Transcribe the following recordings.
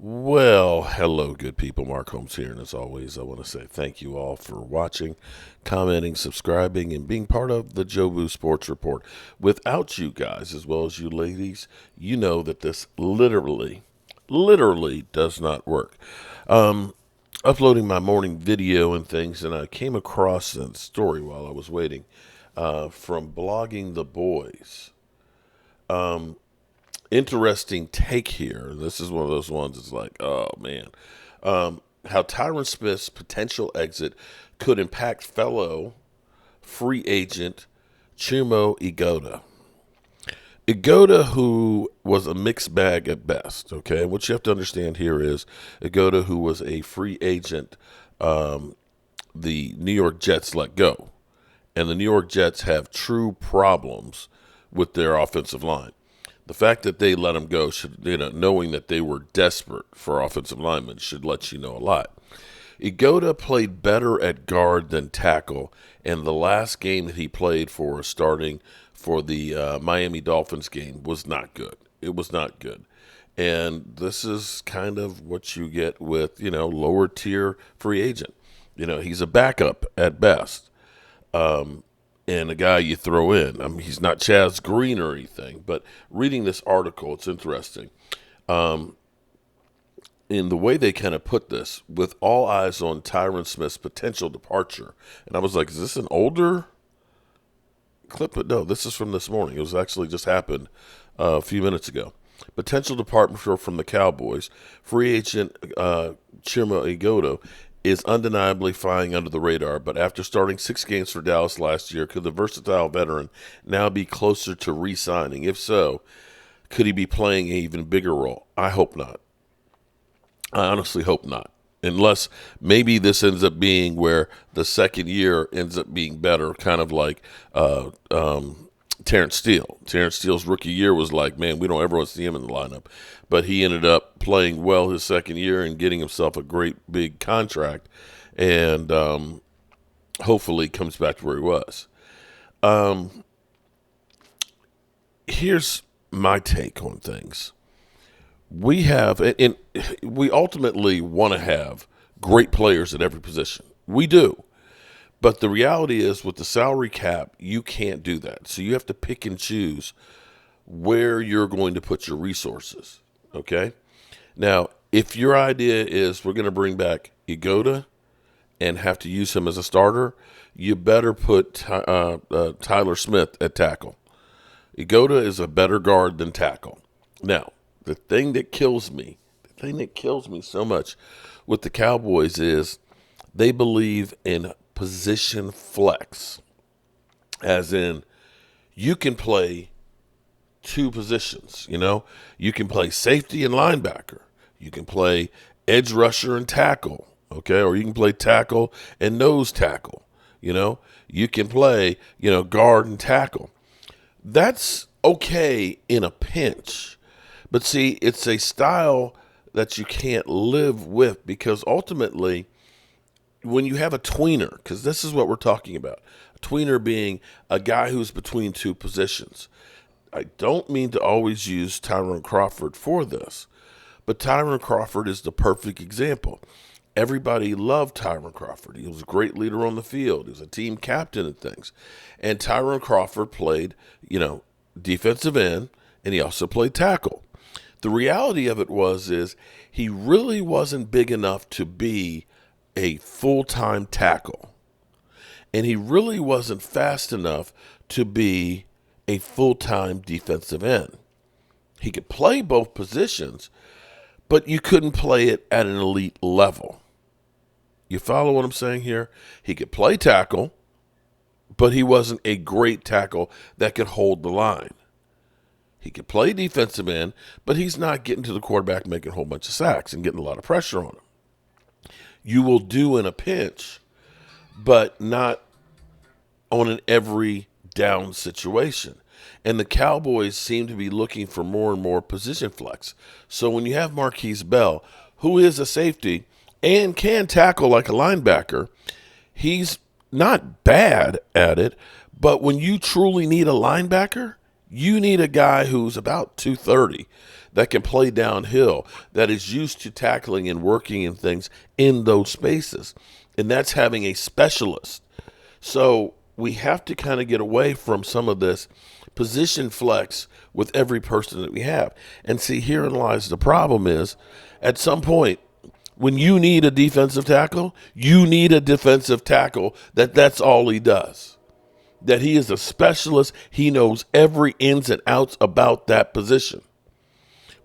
Well, hello, good people. Mark Holmes here, and as always, I want to say thank you all for watching, commenting, subscribing, and being part of the Jobu Sports Report. Without you guys, as well as you ladies, you know that this literally does not work. Uploading my morning video and things, and I came across a story while I was waiting from Blogging the Boys. Interesting take here. This is one of those ones that's like, oh man. How Tyron Smith's potential exit could impact fellow free agent Chuma Edoga. Edoga, who was a mixed bag at best, okay? What you have to understand here is Edoga, who was a free agent, the New York Jets let go. And the New York Jets have true problems with their offensive line. The fact that they let him go should, knowing that they were desperate for offensive linemen, should let you know a lot. Edoga played better at guard than tackle, and the last game that he played for, starting for the Miami Dolphins game, was not good. It was not good. And this is kind of what you get with, lower tier free agent. He's a backup at best. And a guy you throw in. I mean, he's not Chaz Green or anything, but reading this article, it's interesting. In the way they kind of put this, with all eyes on Tyron Smith's potential departure. And I was like, is this an older clip? But no, this is from this morning. It was actually just happened a few minutes ago. Potential departure from the Cowboys. Free agent Chuma Edoga is undeniably flying under the radar, but after starting 6 games for Dallas last year, could the versatile veteran now be closer to re-signing? If so, could he be playing an even bigger role? I hope not. I honestly hope not. Unless maybe this ends up being where the second year ends up being better, kind of like Terrence Steele. Terrence Steele's rookie year was like, man, we don't ever want to see him in the lineup. But he ended up playing well his second year and getting himself a great big contract, and hopefully comes back to where he was. Here's my take on things. We have, and we ultimately want to have great players at every position. We do. But the reality is, with the salary cap, you can't do that. So you have to pick and choose where you're going to put your resources. Okay? Now, if your idea is we're going to bring back Edoga and have to use him as a starter, you better put Tyron Smith at tackle. Edoga is a better guard than tackle. Now, the thing that kills me so much with the Cowboys is they believe in position flex, as in you can play 2 positions. You can play safety and linebacker. You can play edge rusher and tackle, okay? Or you can play tackle and nose tackle. You can play, guard and tackle. That's okay in a pinch. But see, it's a style that you can't live with, because ultimately, when you have a tweener, because this is what we're talking about, a tweener being a guy who's between 2 positions. I don't mean to always use Tyrone Crawford for this, but Tyrone Crawford is the perfect example. Everybody loved Tyrone Crawford. He was a great leader on the field. He was a team captain and things. And Tyrone Crawford played, defensive end, and he also played tackle. The reality of it is he really wasn't big enough to be a full-time tackle. And he really wasn't fast enough to be a full-time defensive end. He could play both positions, but you couldn't play it at an elite level. You follow what I'm saying here? He could play tackle, but he wasn't a great tackle that could hold the line. He could play defensive end, but he's not getting to the quarterback making a whole bunch of sacks and getting a lot of pressure on him. You will do in a pinch, but not on an every down situation. And the Cowboys seem to be looking for more and more position flex. So when you have Marquise Bell, who is a safety and can tackle like a linebacker, he's not bad at it. But when you truly need a linebacker, You need a guy who's about 230 that can play downhill, that is used to tackling and working and things in those spaces. And that's having a specialist. So we have to kind of get away from some of this position flex with every person that we have. And see, herein lies the problem is at some point, when you need a defensive tackle, you need a defensive tackle that's all he does. That he is a specialist. He knows every ins and outs about that position.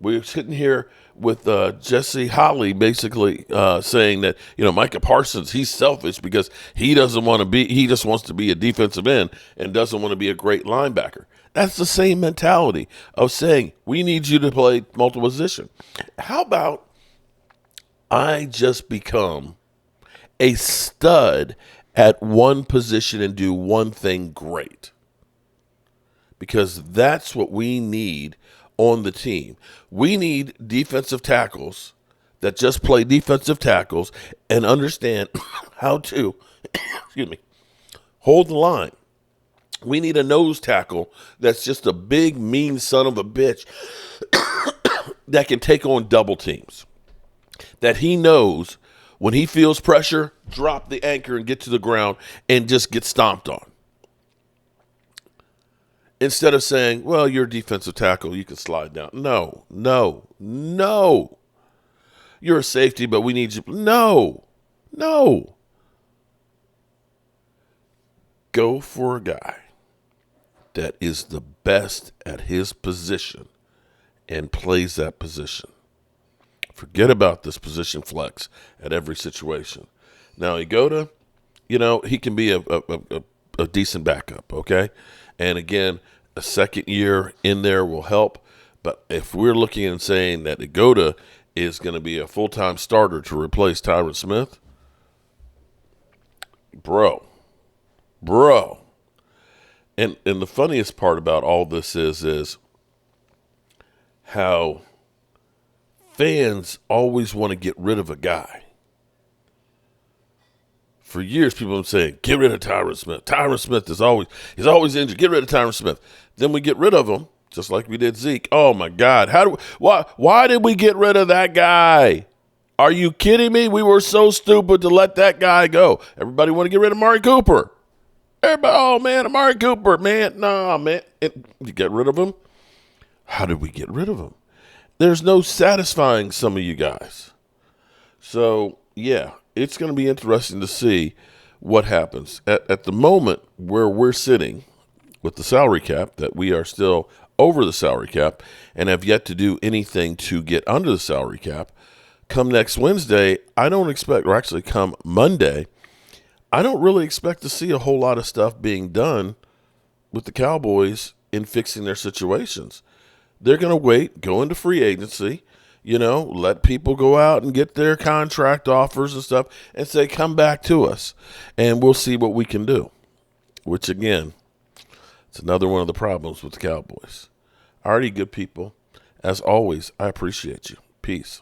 We're sitting here with Jesse Holly basically saying that, Micah Parsons, he's selfish because he just wants to be a defensive end and doesn't want to be a great linebacker. That's the same mentality of saying, we need you to play multiple position. How about I just become a stud at one position and do one thing great? Because that's what we need on the team. We need defensive tackles that just play defensive tackles and understand how to, excuse me, hold the line. We need a nose tackle that's just a big, mean son of a bitch that can take on double teams. That he knows when he feels pressure, drop the anchor and get to the ground and just get stomped on. Instead of saying, well, you're a defensive tackle, you can slide down. No. You're a safety, but we need you. No. Go for a guy that is the best at his position and plays that position. Forget about this position flex at every situation. Now, Edoga, he can be a decent backup, okay? And again, a second year in there will help. But if we're looking and saying that Edoga is going to be a full-time starter to replace Tyron Smith, bro. And the funniest part about all this is how fans always want to get rid of a guy. For years, people have been saying, get rid of Tyron Smith. Tyron Smith he's always injured. Get rid of Tyron Smith. Then we get rid of him, just like we did Zeke. Oh my God. Why did we get rid of that guy? Are you kidding me? We were so stupid to let that guy go. Everybody want to get rid of Amari Cooper. Everybody, oh man, Amari Cooper, man. Nah, man. You get rid of him? How did we get rid of him? There's no satisfying some of you guys. So, yeah, it's going to be interesting to see what happens. At the moment where we're sitting with the salary cap, that we are still over the salary cap and have yet to do anything to get under the salary cap, come next Wednesday, come Monday, I don't really expect to see a whole lot of stuff being done with the Cowboys in fixing their situations. They're going to wait, go into free agency, let people go out and get their contract offers and stuff and say, come back to us and we'll see what we can do. Which, again, it's another one of the problems with the Cowboys. Alrighty, good people. As always, I appreciate you. Peace.